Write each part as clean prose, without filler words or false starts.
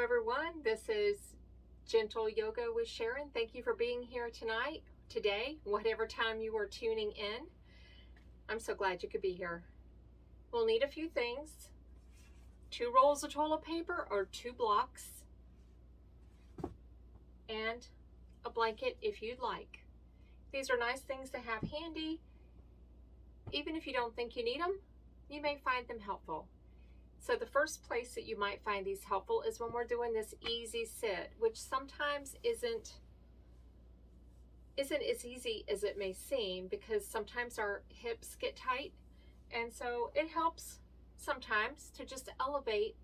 everyone. This is Gentle Yoga with Sharon. Thank you for being here today, whatever time you are tuning in. I'm so glad you could be here. We'll need a few things: 2 rolls of toilet paper or 2 blocks, and a blanket if you'd like. These are nice things to have handy. Even if you don't think you need them, you may find them helpful. So the first place that you might find these helpful is when we're doing this easy sit, which sometimes isn't as easy as it may seem, because sometimes our hips get tight, and so it helps sometimes to just elevate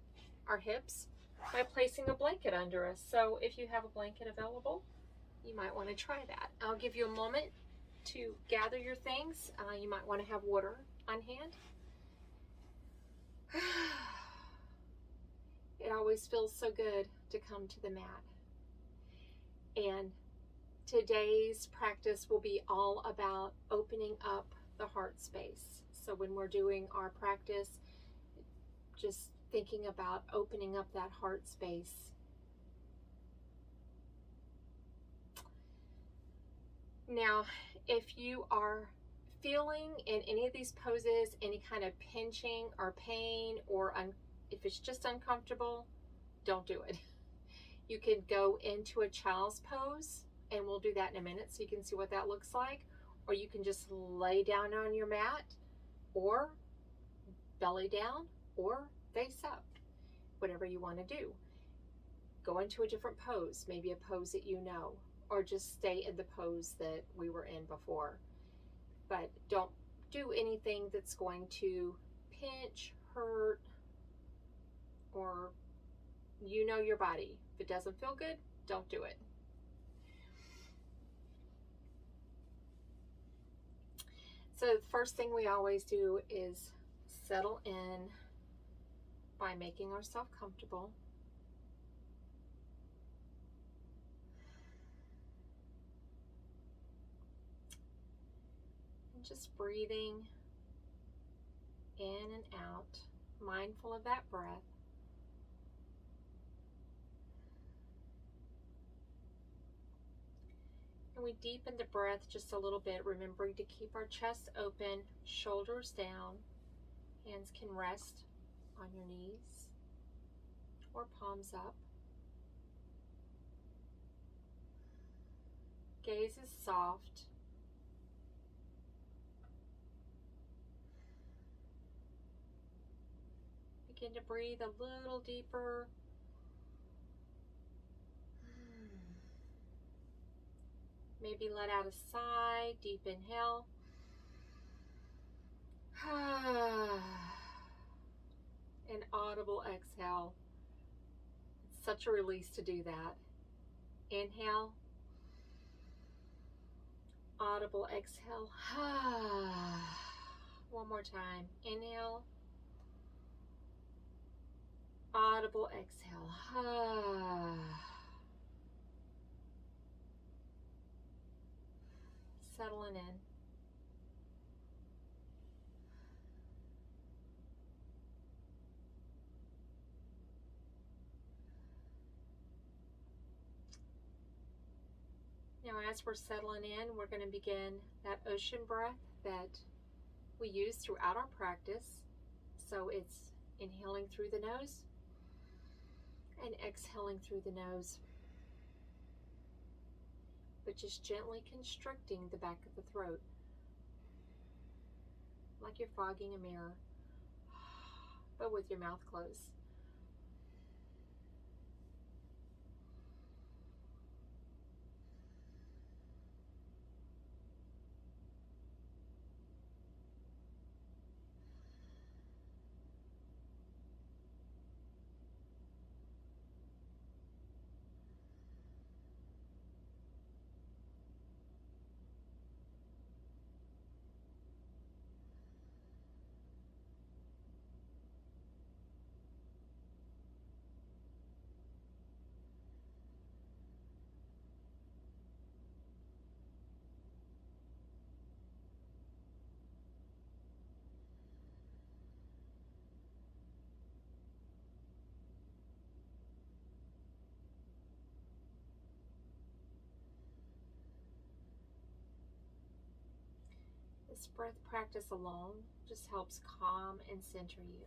our hips by placing a blanket under us. So if you have a blanket available, you might want to try that. I'll give you a moment to gather your things. You might want to have water on hand. It always feels so good to come to the mat. And today's practice will be all about opening up the heart space. So when we're doing our practice, just thinking about opening up that heart space. Now, if you are feeling in any of these poses any kind of pinching or pain, or if it's just uncomfortable, don't do it. You can go into a child's pose, and we'll do that in a minute so you can see what that looks like. Or you can just lay down on your mat, or belly down, or face up, whatever you want to do. Go into a different pose, maybe a pose that you know, or just stay in the pose that we were in before. But don't do anything that's going to pinch, hurt, or you know your body. If it doesn't feel good, don't do it. So the first thing we always do is settle in by making ourselves comfortable. Just breathing in and out, mindful of that breath. And we deepen the breath just a little bit, remembering to keep our chest open, shoulders down. Hands can rest on your knees or palms up. Gaze is soft. Begin to breathe a little deeper. Maybe let out a sigh, deep inhale. An audible exhale. It's such a release to do that. Inhale. Audible exhale. One more time. Inhale. Audible exhale. Settling in. Now, as we're settling in, we're going to begin that ocean breath that we use throughout our practice. So it's inhaling through the nose and exhaling through the nose, but just gently constricting the back of the throat, like you're fogging a mirror, but with your mouth closed. This breath practice alone just helps calm and center you.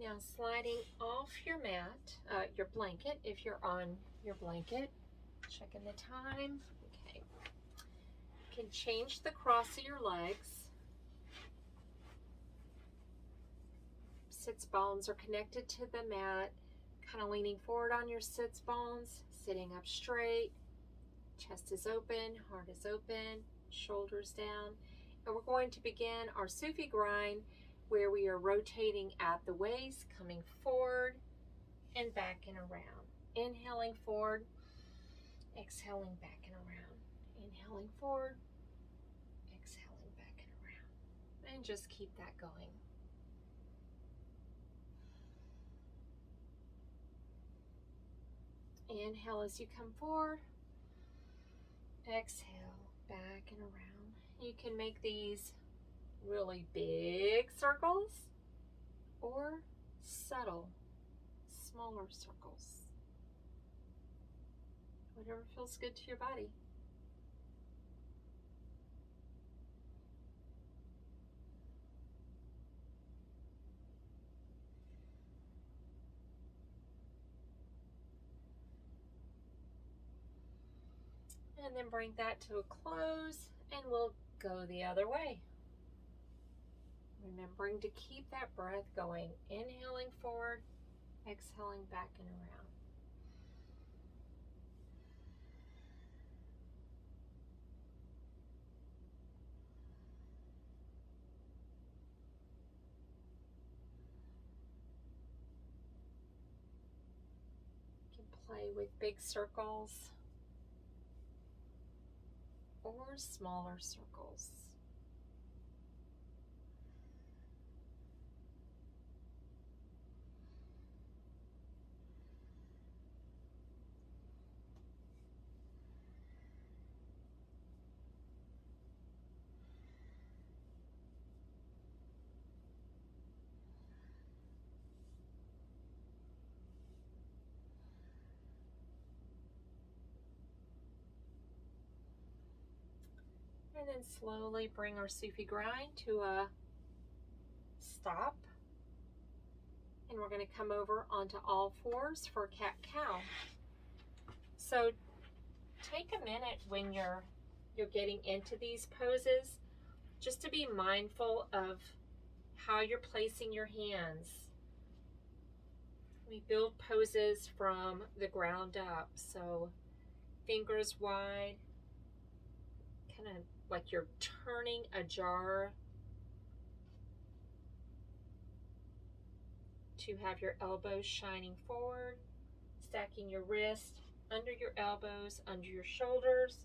Now sliding off your mat, your blanket, if you're on your blanket, checking the time. Okay. You can change the cross of your legs. Sits bones are connected to the mat, kind of leaning forward on your sits bones, sitting up straight. Chest is open, heart is open, shoulders down. And we're going to begin our Sufi grind where we are rotating at the waist, coming forward and back and around. Inhaling forward, exhaling back and around. Inhaling forward, exhaling back and around. And just keep that going. Inhale as you come forward. Exhale, back and around. You can make these really big circles or subtle, smaller circles. Whatever feels good to your body. And then bring that to a close and we'll go the other way. Remembering to keep that breath going. Inhaling forward, exhaling back and around. You can play with big circles or smaller circles. And then slowly bring our Sufi grind to a stop. And we're going to come over onto all fours for cat-cow. So take a minute when you're getting into these poses just to be mindful of how you're placing your hands. We build poses from the ground up, so fingers wide, kind of like you're turning a jar to have your elbows shining forward, stacking your wrists under your elbows, under your shoulders,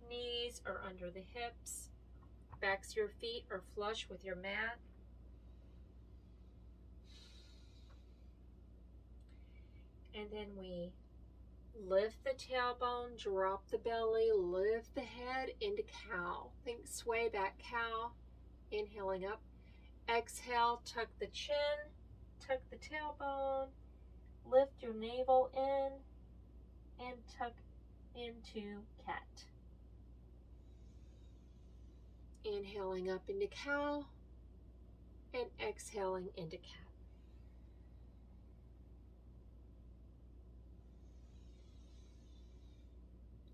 knees are under the hips, backs of your feet are flush with your mat. And then we lift the tailbone, drop the belly, lift the head into cow. Think sway back cow, inhaling up. Exhale, tuck the chin, tuck the tailbone, lift your navel in, and tuck into cat. Inhaling up into cow, and exhaling into cat.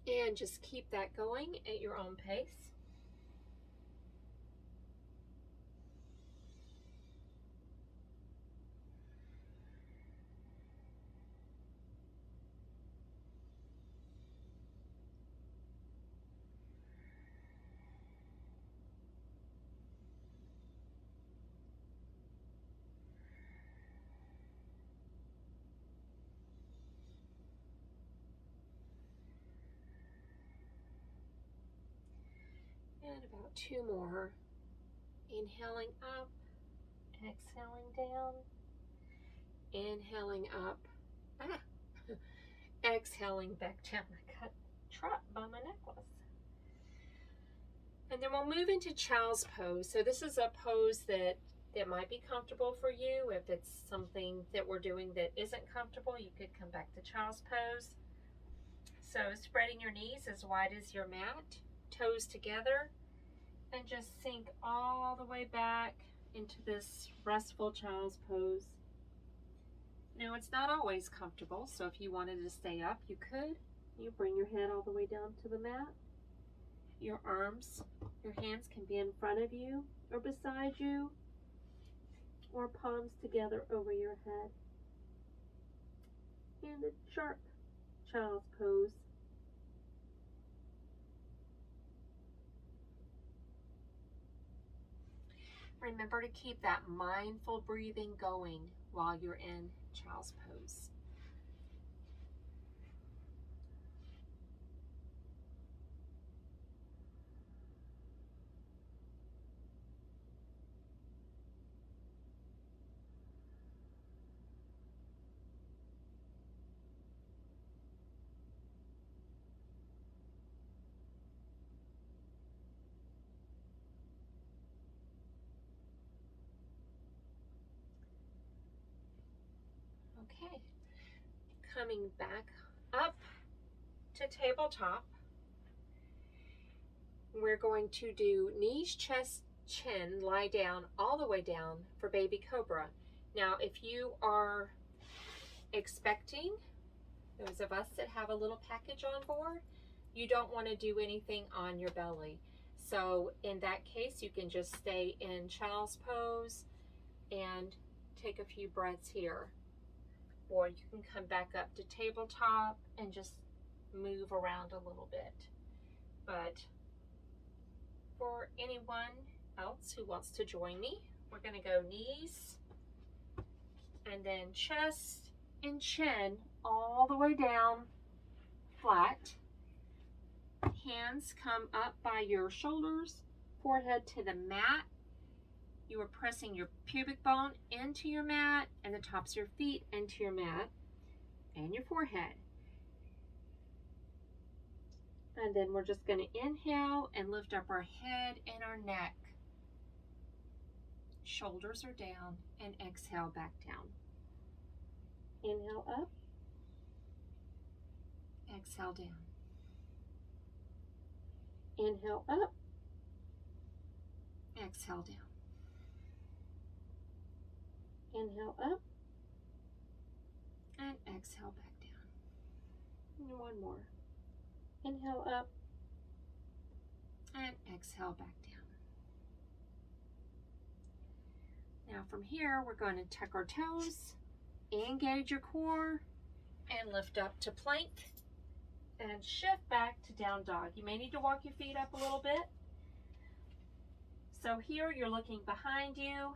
And just keep that going at your own pace. And about 2 more. Inhaling up, exhaling down, inhaling up, exhaling back down. I got trapped by my necklace. And then we'll move into child's pose. So this is a pose that that might be comfortable for you. If it's something that we're doing that isn't comfortable, you could come back to child's pose. So spreading your knees as wide as your mat, toes together, and just sink all the way back into this restful child's pose. Now it's not always comfortable, so if you wanted to stay up, you could. You bring your head all the way down to the mat. Your arms, your hands can be in front of you or beside you, or palms together over your head. And a sharp child's pose. Remember to keep that mindful breathing going while you're in child's pose. Okay, coming back up to tabletop, we're going to do knees, chest, chin, lie down, all the way down for baby cobra. Now, if you are expecting, those of us that have a little package on board, you don't want to do anything on your belly. So in that case, you can just stay in child's pose and take a few breaths here. Or you can come back up to tabletop and just move around a little bit. But for anyone else who wants to join me, we're going to go knees and then chest and chin all the way down flat. Hands come up by your shoulders, forehead to the mat. You are pressing your pubic bone into your mat and the tops of your feet into your mat and your forehead. And then we're just going to inhale and lift up our head and our neck. Shoulders are down, and exhale back down. Inhale up, exhale down. Inhale up, exhale down. Inhale up, and exhale back down. And one more. Inhale up, and exhale back down. Now from here, we're going to tuck our toes, engage your core, and lift up to plank, and shift back to down dog. You may need to walk your feet up a little bit. So here, you're looking behind you.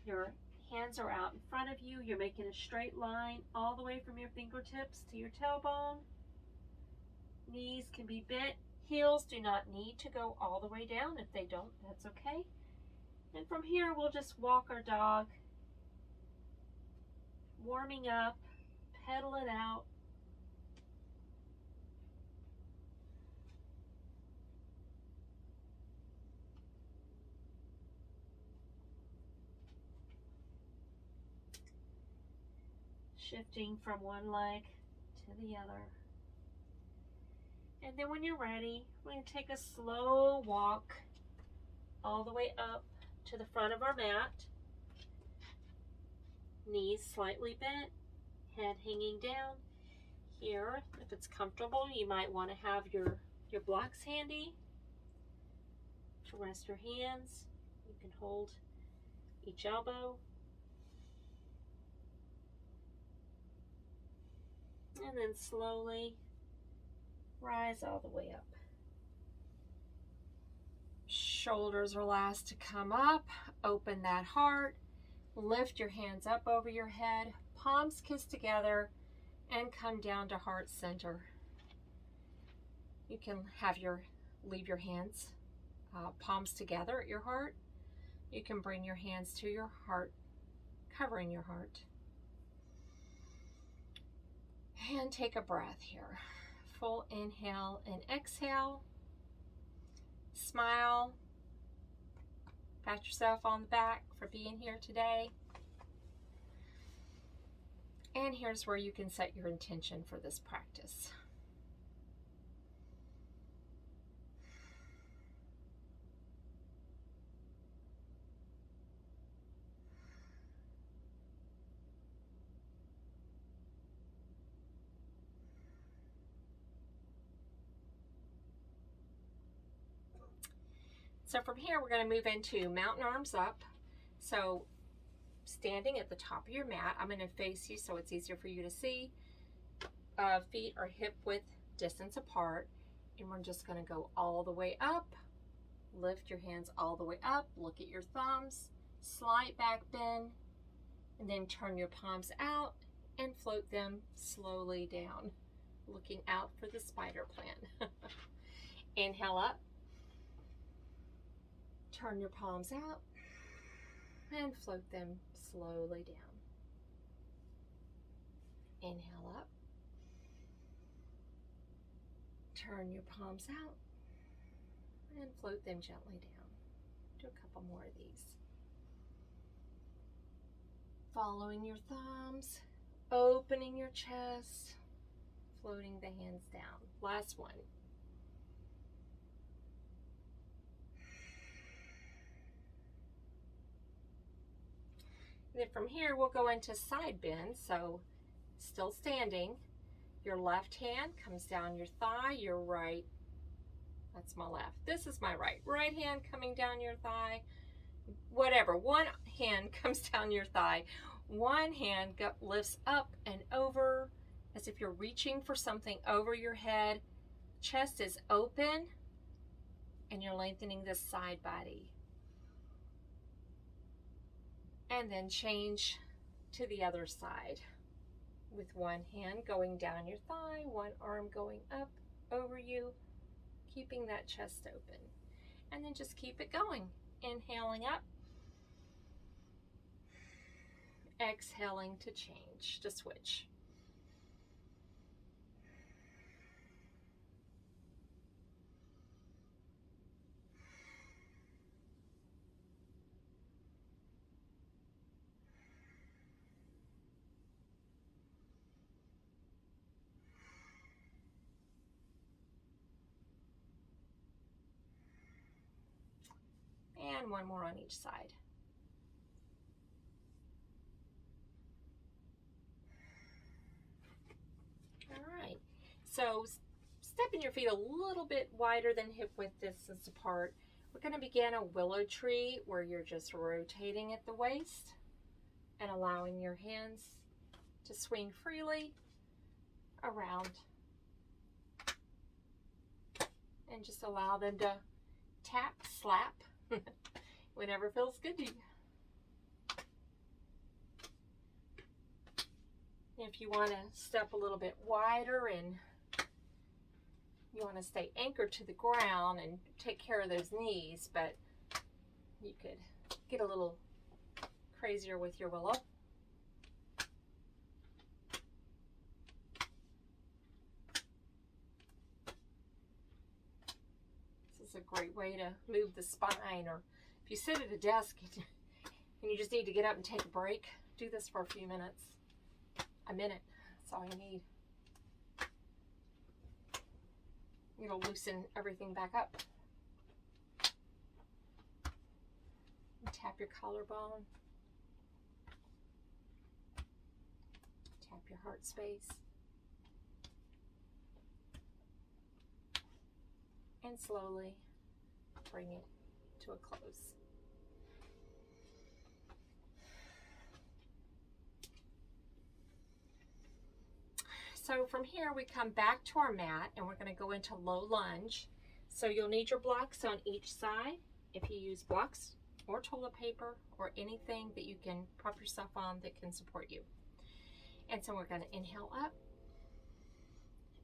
Your hands are out in front of you. You're making a straight line all the way from your fingertips to your tailbone. Knees can be bent. Heels do not need to go all the way down. If they don't, that's okay. And from here, we'll just walk our dog, warming up, pedal it out. Shifting from one leg to the other. And then when you're ready, we're going to take a slow walk all the way up to the front of our mat. Knees slightly bent, head hanging down. Here, if it's comfortable, you might want to have your blocks handy to rest your hands. You can hold each elbow. And then slowly rise all the way up. Shoulders are last to come up. Open that heart. Lift your hands up over your head. Palms kiss together and come down to heart center. You can leave your hands palms together at your heart. You can bring your hands to your heart, covering your heart. And take a breath here. Full inhale and exhale. Smile. Pat yourself on the back for being here today. And here's where you can set your intention for this practice. So from here, we're going to move into mountain arms up. So standing at the top of your mat, I'm going to face you so it's easier for you to see. Feet are hip width distance apart, and we're just going to go all the way up. Lift your hands all the way up, look at your thumbs, slight back bend, and then turn your palms out and float them slowly down, looking out for the spider plan. Inhale up. Turn your palms out and float them slowly down. Inhale up. Turn your palms out and float them gently down. Do a couple more of these. Following your thumbs, opening your chest, floating the hands down. Last one. Then from here, we'll go into side bend. So still standing, your left hand comes down your thigh, your right, that's my left. This is my right. Right hand coming down your thigh, whatever. One hand comes down your thigh. One hand lifts up and over as if you're reaching for something over your head. Chest is open and you're lengthening the side body. And then change to the other side with one hand going down your thigh, one arm going up over you, keeping that chest open. And then just keep it going. Inhaling up, exhaling to change, to switch. And one more on each side. All right, so stepping your feet a little bit wider than hip width distance apart. We're going to begin a willow tree where you're just rotating at the waist and allowing your hands to swing freely around. And just allow them to tap, slap, whenever feels good to you. If you want to step a little bit wider and you want to stay anchored to the ground and take care of those knees, but you could get a little crazier with your willow. This is a great way to move the spine, or if you sit at a desk and you just need to get up and take a break, do this for a few minutes. A minute, that's all you need. It'll loosen everything back up. Tap your collarbone. Tap your heart space. And slowly bring it to a close. So from here, we come back to our mat and we're going to go into low lunge. So you'll need your blocks on each side. If you use blocks or toilet paper or anything that you can prop yourself on that can support you. And so we're going to inhale up,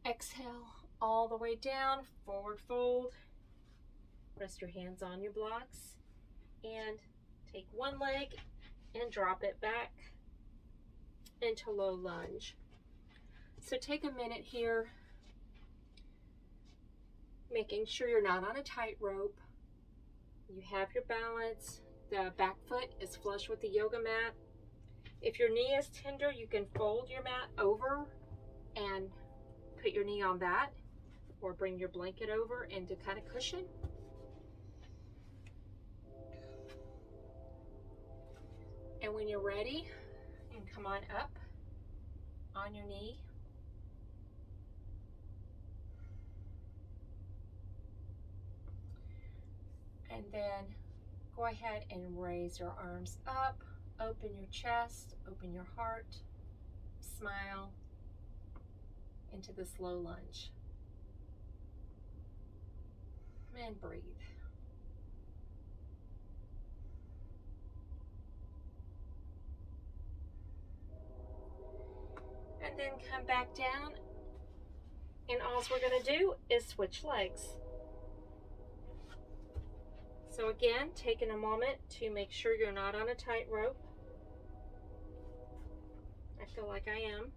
exhale all the way down, forward fold. Rest your hands on your blocks and take one leg and drop it back into low lunge. So take a minute here, making sure you're not on a tightrope. You have your balance, The back foot is flush with the yoga mat. If your knee is tender, you can fold your mat over and put your knee on that, or bring your blanket over and to kind of cushion. And when you're ready, you can come on up on your knee. And then go ahead and raise your arms up, open your chest, open your heart, smile into this low lunge. And breathe. And then come back down, and all we're going to do is switch legs. So again, taking a moment to make sure you're not on a tightrope. I feel like I am.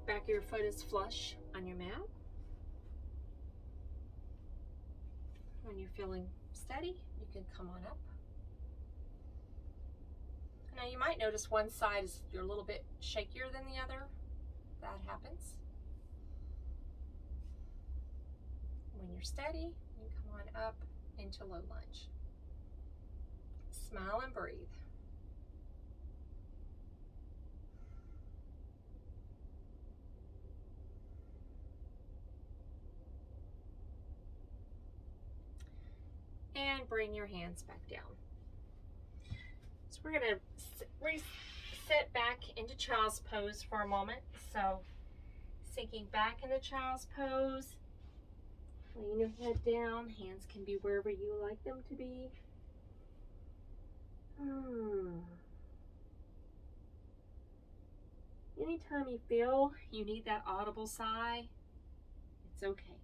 Back of your foot is flush on your mat. When you're feeling steady, you can come on up. Now you might notice one side is you're a little bit shakier than the other. That happens. When you're steady, you come on up into low lunge. Smile and breathe. And bring your hands back down. So we're going to reset back into child's pose for a moment. So sinking back into child's pose, laying your head down, hands can be wherever you like them to be. Anytime you feel you need that audible sigh, it's okay.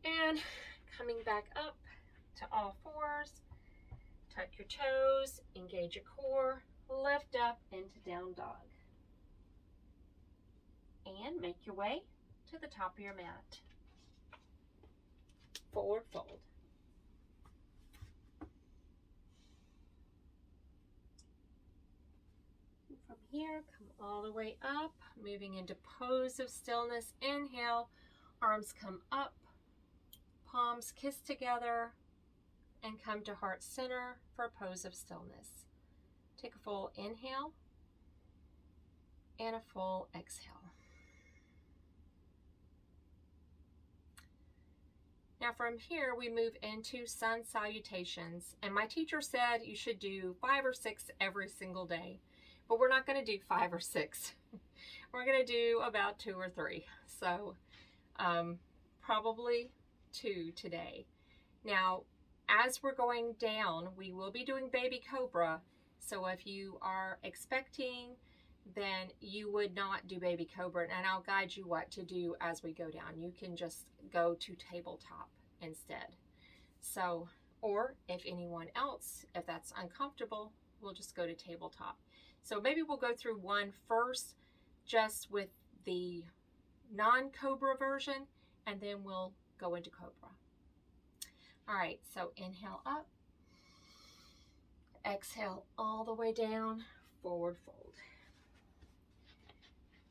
And coming back up to all fours, tuck your toes, engage your core, lift up into down dog. And make your way to the top of your mat. Forward fold. From here, come all the way up, moving into pose of stillness. Inhale, arms come up, palms kiss together, and come to heart center for a pose of stillness. Take a full inhale and a full exhale. Now from here, we move into sun salutations. And my teacher said you should do 5 or 6 every single day. But we're not going to do 5 or 6. We're going to do about 2 or 3. So probably 2 today. Now, as we're going down, we will be doing baby cobra. So if you are expecting, then you would not do baby cobra. And I'll guide you what to do as we go down. You can just go to tabletop instead. So, or if anyone else, if that's uncomfortable, we'll just go to tabletop. So maybe we'll go through one first, just with the non-cobra version, and then we'll go into cobra. All right, so inhale up, exhale all the way down, forward fold.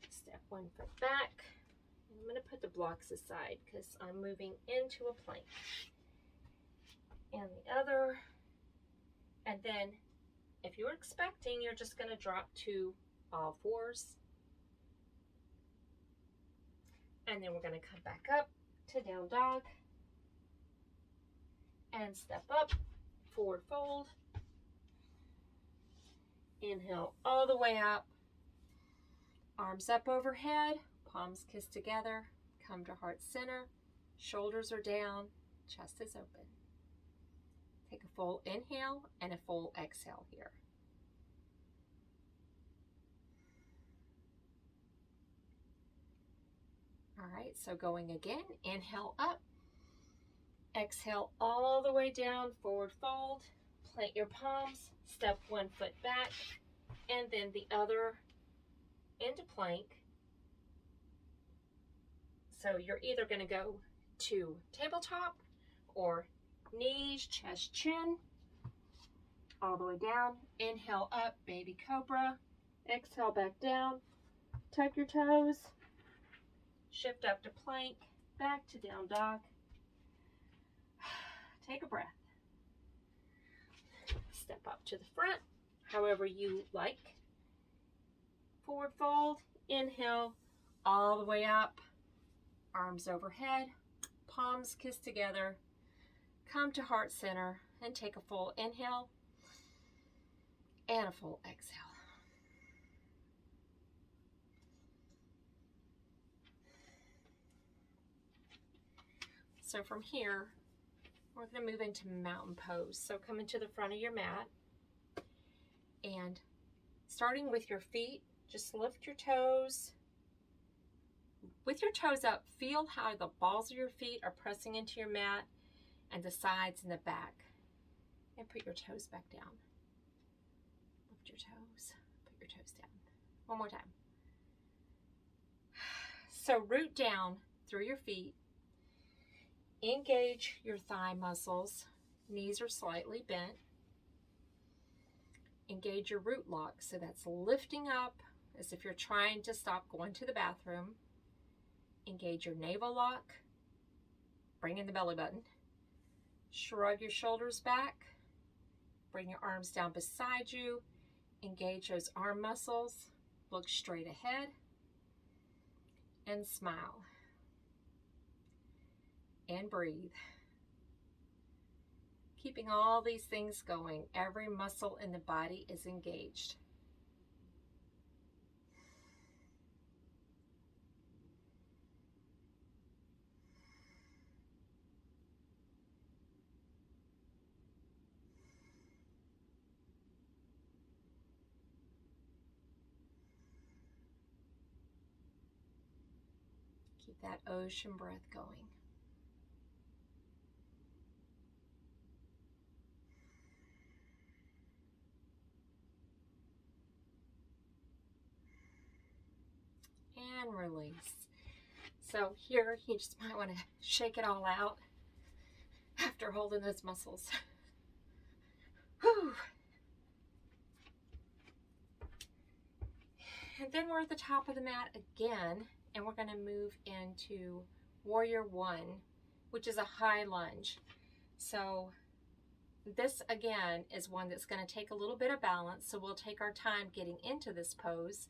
Step one foot back. I'm going to put the blocks aside because I'm moving into a plank. And the other, and then if you're expecting, you're just going to drop to all fours. And then we're going to come back up to down dog. And step up, forward fold. Inhale all the way up. Arms up overhead, palms kiss together. Come to heart center. Shoulders are down, chest is open. Take a full inhale and a full exhale here. All right, so going again, inhale up, exhale all the way down, forward fold, plant your palms, step one foot back, and then the other into plank. So you're either going to go to tabletop or knees, chest, chin, all the way down. Inhale up, baby cobra. Exhale back down. Tuck your toes. Shift up to plank, back to down dog. Take a breath. Step up to the front, however you like. Forward fold, inhale, all the way up. Arms overhead, palms kiss together. Come to heart center and take a full inhale and a full exhale. So from here, we're going to move into mountain pose. So come into the front of your mat, and starting with your feet, just lift your toes. With your toes up, feel how the balls of your feet are pressing into your mat and the sides and the back. And put your toes back down. Lift your toes, put your toes down. One more time. So root down through your feet. Engage your thigh muscles. Knees are slightly bent. Engage your root lock. So that's lifting up as if you're trying to stop going to the bathroom. Engage your navel lock. Bring in the belly button. Shrug your shoulders back. Bring your arms down beside you. Engage those arm muscles. Look straight ahead. And smile. And breathe. Keeping all these things going. Every muscle in the body is engaged. Keep that ocean breath going. And release. So here, you just might want to shake it all out after holding those muscles. Whew. And then we're at the top of the mat again, and we're going to move into Warrior One, which is a high lunge. So this again is one that's going to take a little bit of balance, so we'll take our time getting into this pose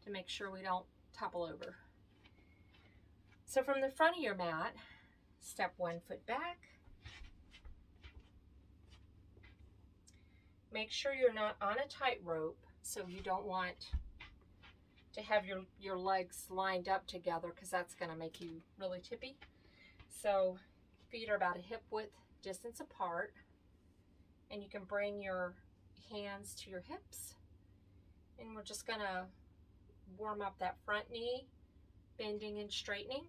to make sure we don't topple over. So from the front of your mat, step 1 foot back. Make sure you're not on a tightrope, so you don't want to have your legs lined up together because that's going to make you really tippy. So feet are about a hip width distance apart, and you can bring your hands to your hips, and we're just going to warm up that front knee, bending and straightening.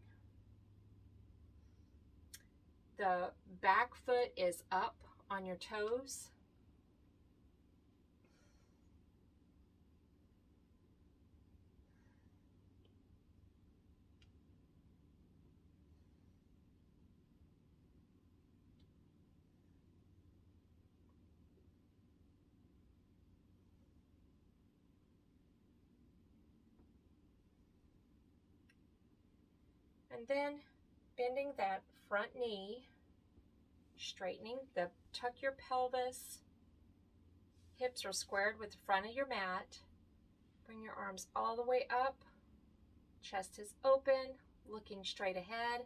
The back foot is up on your toes. And then bending that front knee, straightening tuck your pelvis, hips are squared with the front of your mat. Bring your arms all the way up, chest is open, looking straight ahead.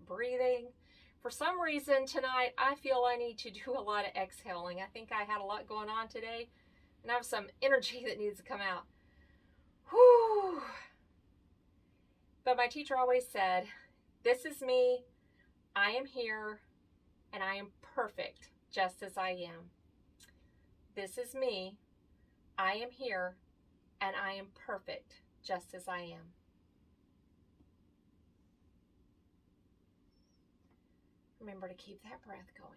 Breathing. For some reason tonight, I feel I need to do a lot of exhaling. I think I had a lot going on today, and I have some energy that needs to come out. Whew. But my teacher always said, this is me, I am here, and I am perfect just as I am. This is me, I am here, and I am perfect just as I am. Remember to keep that breath going.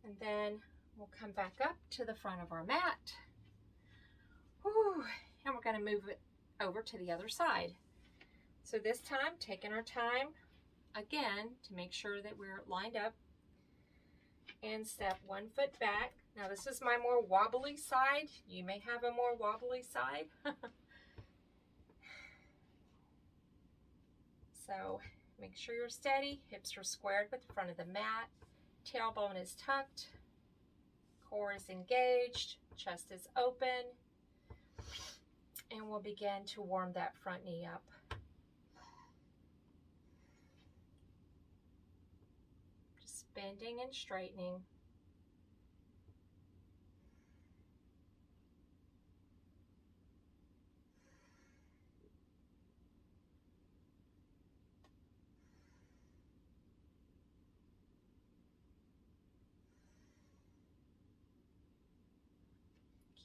And then we'll come back up to the front of our mat. Whew. And we're going to move it over to the other side. So this time, taking our time again to make sure that we're lined up, and step 1 foot back. Now this is my more wobbly side. You may have a more wobbly side. So make sure you're steady. Hips are squared with the front of the mat. Tailbone is tucked. Core is engaged. Chest is open. And we'll begin to warm that front knee up. Just bending and straightening.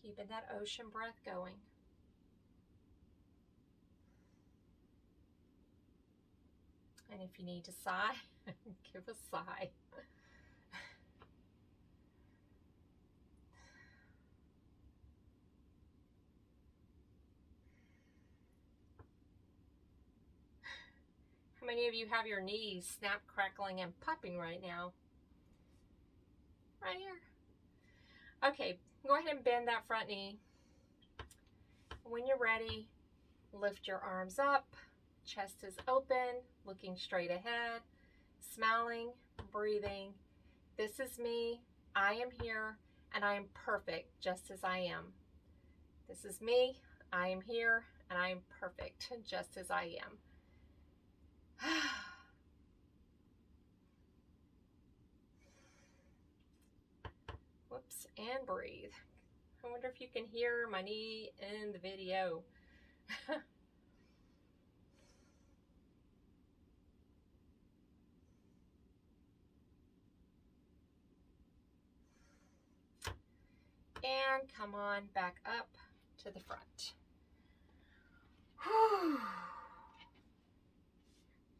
Keeping that ocean breath going. And if you need to sigh, give a sigh. How many of you have your knees snap, crackling, and popping right now? Right here. Okay, go ahead and bend that front knee. When you're ready, lift your arms up. Chest is open, looking straight ahead, smiling, breathing. This is me. I am here, and I am perfect just as I am. This is me. I am here, and I am perfect just as I am. Whoops, and breathe. I wonder if you can hear my knee in the video. And come on back up to the front. Whew.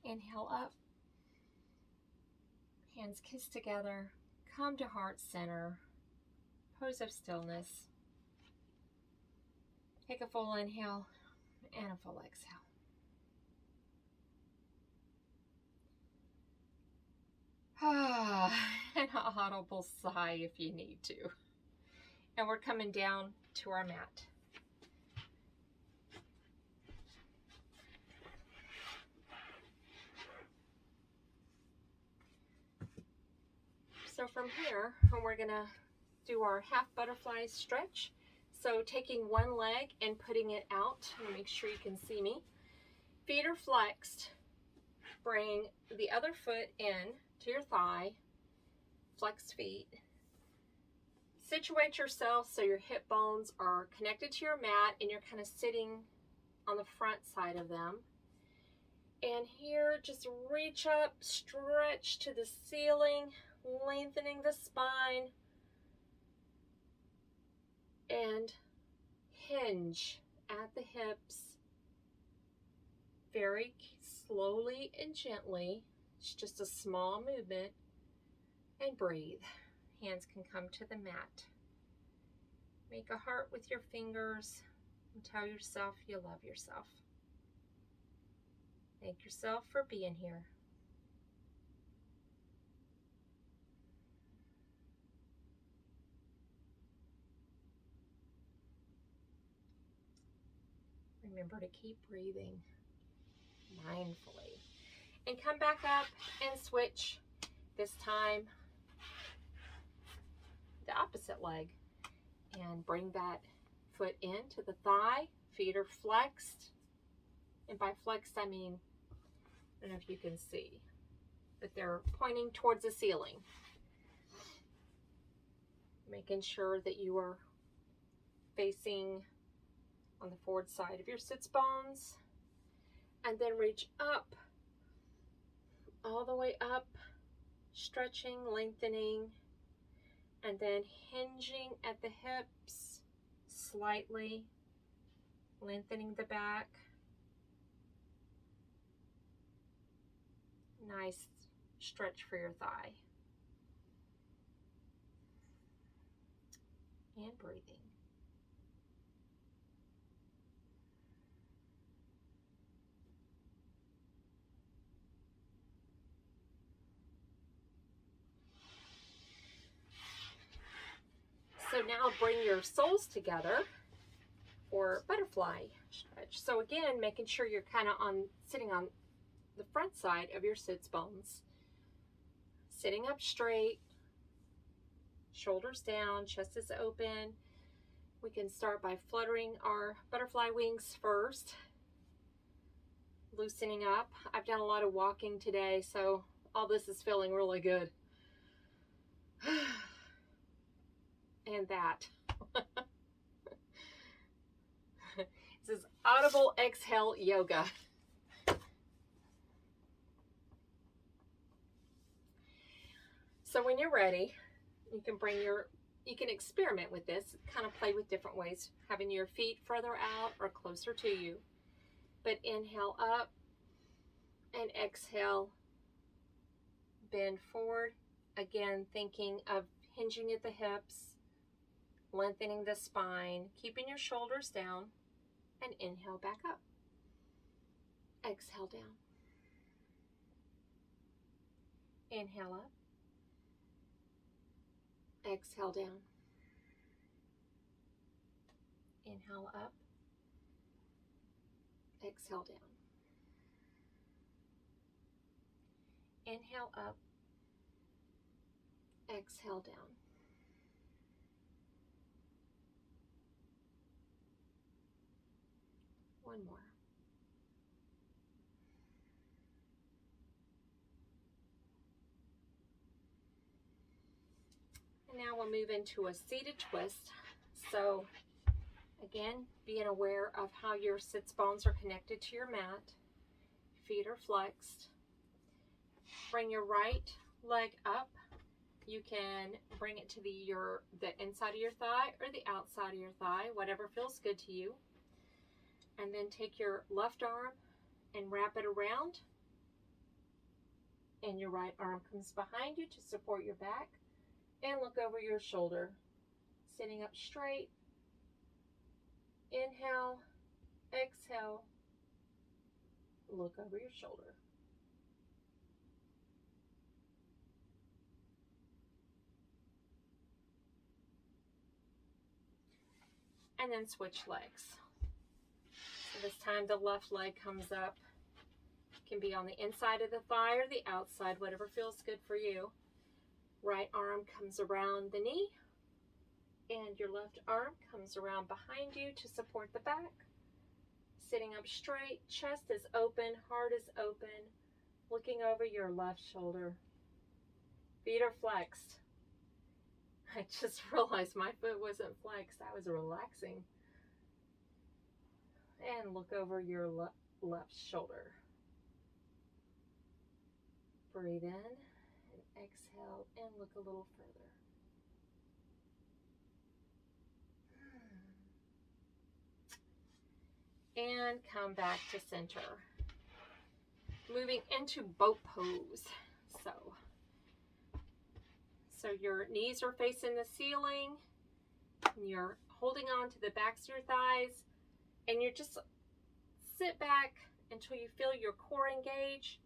Inhale up. Hands kiss together. Come to heart center. Pose of stillness. Take a full inhale and a full exhale. And an audible sigh if you need to. And we're coming down to our mat. So from here, we're gonna do our half butterfly stretch. So taking one leg and putting it out, make sure you can see me. Feet are flexed. Bring the other foot in to your thigh, flexed feet. Situate yourself so your hip bones are connected to your mat and you're kind of sitting on the front side of them. And here, just reach up, stretch to the ceiling, lengthening the spine, and hinge at the hips. Very slowly and gently. It's just a small movement. And breathe. Hands can come to the mat. Make a heart with your fingers and tell yourself you love yourself. Thank yourself for being here. Remember to keep breathing mindfully. And come back up and switch. This time, the opposite leg. And bring that foot into the thigh. Feet are flexed. And by flexed, I mean, I don't know if you can see, but they're pointing towards the ceiling. Making sure that you are facing on the forward side of your sits bones. And then reach up, all the way up, stretching, lengthening, And then hinging at the hips, slightly lengthening the back. Nice stretch for your thigh. And breathing. So now bring your soles together for butterfly stretch. So again, making sure you're kind of sitting on the front side of your sits bones. Sitting up straight, shoulders down, chest is open. We can start by fluttering our butterfly wings first. Loosening up. I've done a lot of walking today, so all this is feeling really good. And that. This is audible exhale yoga. So when you're ready, you can experiment with this, kind of play with different ways, having your feet further out or closer to you. But inhale up and exhale, bend forward. Again, thinking of hinging at the hips, lengthening the spine, keeping your shoulders down, and inhale back up. Exhale down. Inhale up. Exhale down. Inhale up. Exhale down. Inhale up. Exhale down. One more. And now we'll move into a seated twist. So again, being aware of how your sits bones are connected to your mat. Feet are flexed. Bring your right leg up. You can bring it to the inside of your thigh or the outside of your thigh, whatever feels good to you. And then take your left arm and wrap it around. And your right arm comes behind you to support your back. And look over your shoulder. Sitting up straight. Inhale, exhale. Look over your shoulder. And then switch legs. So this time the left leg comes up. Can be on the inside of the thigh or the outside, whatever feels good for you. Right arm comes around the knee. And your left arm comes around behind you to support the back. Sitting up straight, chest is open, heart is open. Looking over your left shoulder. Feet are flexed. I just realized my foot wasn't flexed. I was relaxing. And look over your left shoulder. Breathe in and exhale and look a little further. And come back to center. Moving into boat pose. So your knees are facing the ceiling. And you're holding on to the backs of your thighs. And you just sit back until you feel your core engage.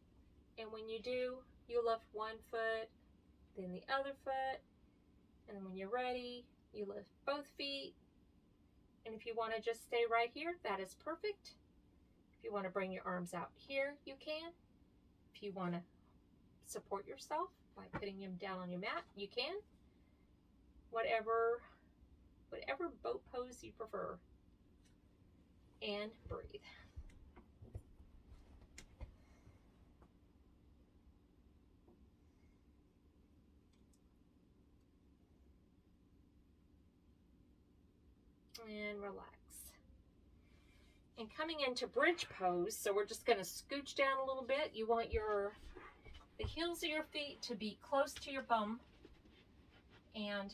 And when you do, you lift one foot, then the other foot. And then when you're ready, you lift both feet. And if you want to just stay right here, that is perfect. If you want to bring your arms out here, you can. If you want to support yourself by putting them down on your mat, you can. Whatever boat pose you prefer. And breathe. And relax. And coming into bridge pose, so we're just going to scooch down a little bit. You want the heels of your feet to be close to your bum. And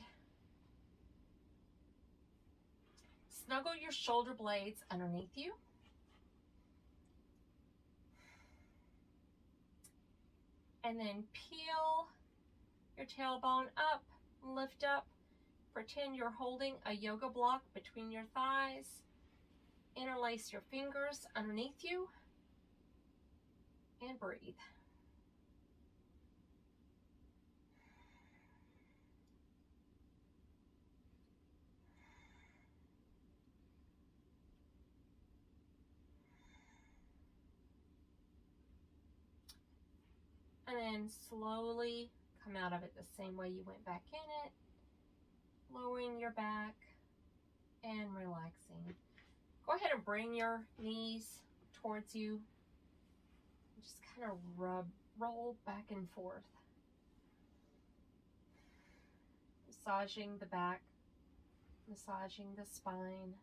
snuggle your shoulder blades underneath you. And then peel your tailbone up, lift up. Pretend you're holding a yoga block between your thighs. Interlace your fingers underneath you and breathe. And then slowly come out of it the same way you went back in it, lowering your back and relaxing. Go ahead and bring your knees towards you. Just kind of roll back and forth. Massaging the back, massaging the spine.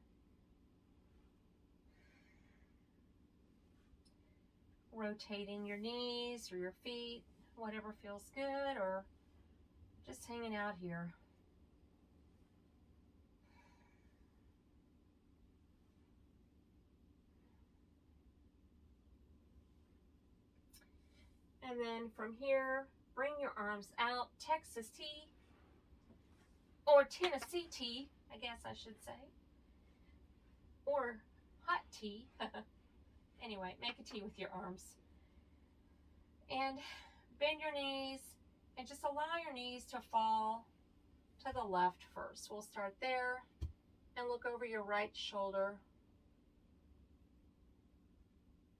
Rotating your knees or your feet, whatever feels good, or just hanging out here. And then from here, bring your arms out, Texas T, or Tennessee tea, I guess I should say, or hot tea. Anyway, make a tea with your arms. And bend your knees and just allow your knees to fall to the left first. We'll start there and look over your right shoulder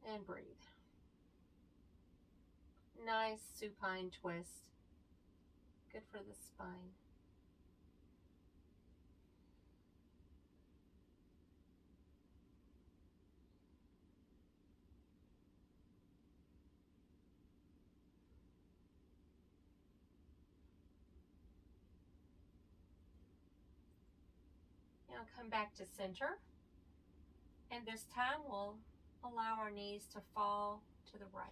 and breathe. Nice supine twist. Good for the spine. Now come back to center, and this time we'll allow our knees to fall to the right.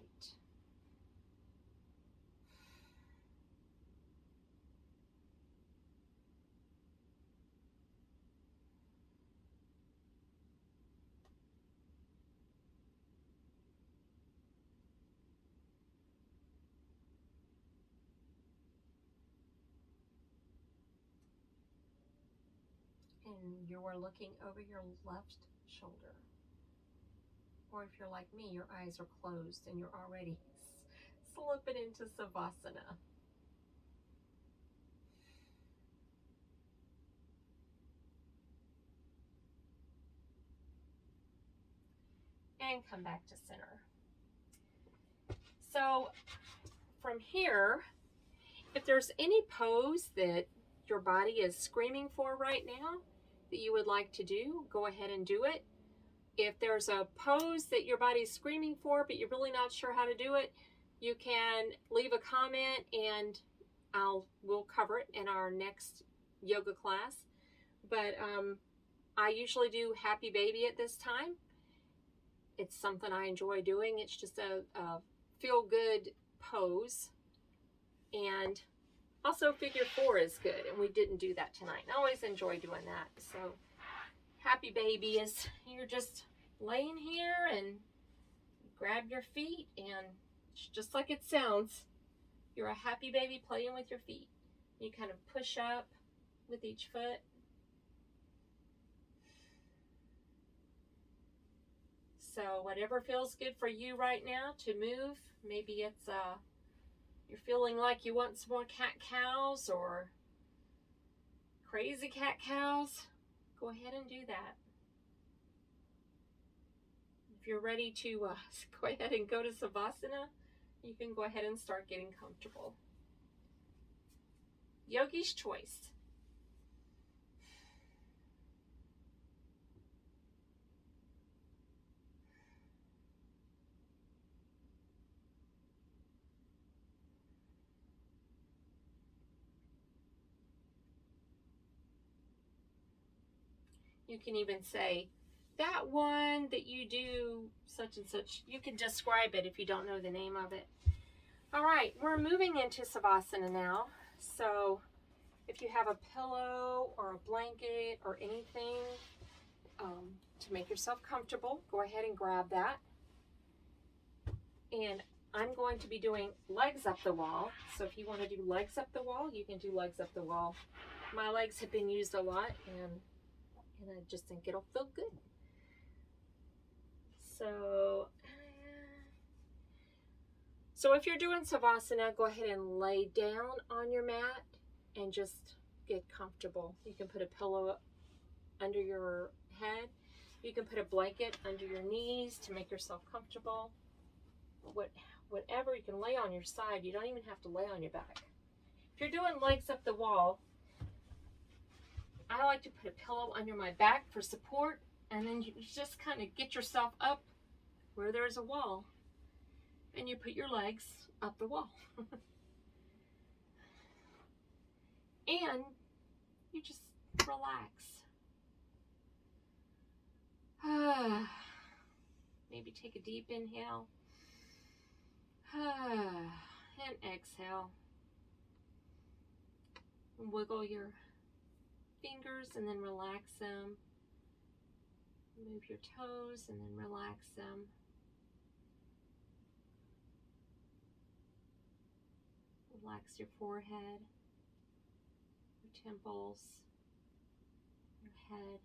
And you're looking over your left shoulder. Or if you're like me, your eyes are closed and you're already slipping into Savasana. And come back to center. So from here, if there's any pose that your body is screaming for right now that you would like to do, go ahead and do it. If there's a pose that your body's screaming for, but you're really not sure how to do it, you can leave a comment and we'll cover it in our next yoga class. But I usually do Happy Baby at this time. It's something I enjoy doing. It's just a feel-good pose. And also figure 4 is good, and we didn't do that tonight. I always enjoy doing that. So Happy Baby is, you're just laying here and grab your feet, and just like it sounds, you're a happy baby playing with your feet. You kind of push up with each foot. So whatever feels good for you right now to move, maybe it's you're feeling like you want some more cat-cows or crazy cat-cows, go ahead and do that. If you're ready to go ahead and go to Savasana, you can go ahead and start getting comfortable. Yogi's choice. You can even say, that one that you do such and such. You can describe it if you don't know the name of it. All right, we're moving into Savasana now. So if you have a pillow or a blanket or anything to make yourself comfortable, go ahead and grab that. And I'm going to be doing legs up the wall. So if you want to do legs up the wall, you can do legs up the wall. My legs have been used a lot, and I just think it'll feel good. So if you're doing Savasana, go ahead and lay down on your mat and just get comfortable. You can put a pillow under your head. You can put a blanket under your knees to make yourself comfortable. Whatever, you can lay on your side. You don't even have to lay on your back. If you're doing legs up the wall, I like to put a pillow under my back for support, and then you just kind of get yourself up where there's a wall, and you put your legs up the wall. And you just relax. Maybe take a deep inhale and exhale. Wiggle your fingers and then relax them. Move your toes and then relax them. Relax your forehead, your temples, your head,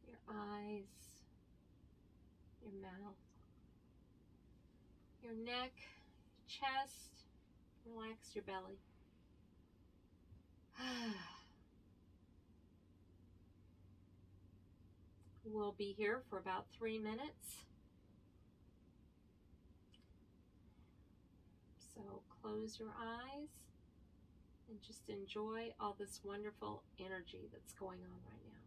your eyes, your mouth, your neck, chest. Relax your belly. We'll be here for about 3 minutes. So close your eyes and just enjoy all this wonderful energy that's going on right now.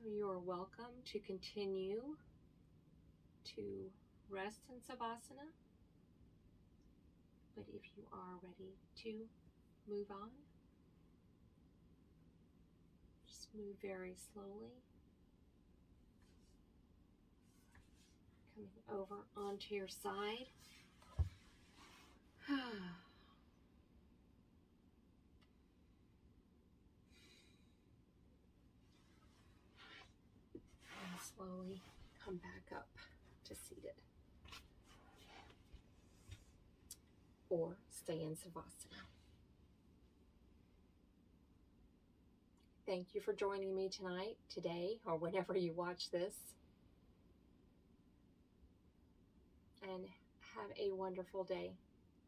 So you are welcome to continue to rest in Savasana. But if you are ready to move on, just move very slowly. Coming over onto your side. And slowly come back up to seated. Or stay in Savasana. Thank you for joining me tonight, today, or whenever you watch this. And have a wonderful day,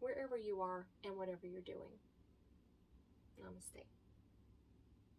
wherever you are and whatever you're doing. Namaste.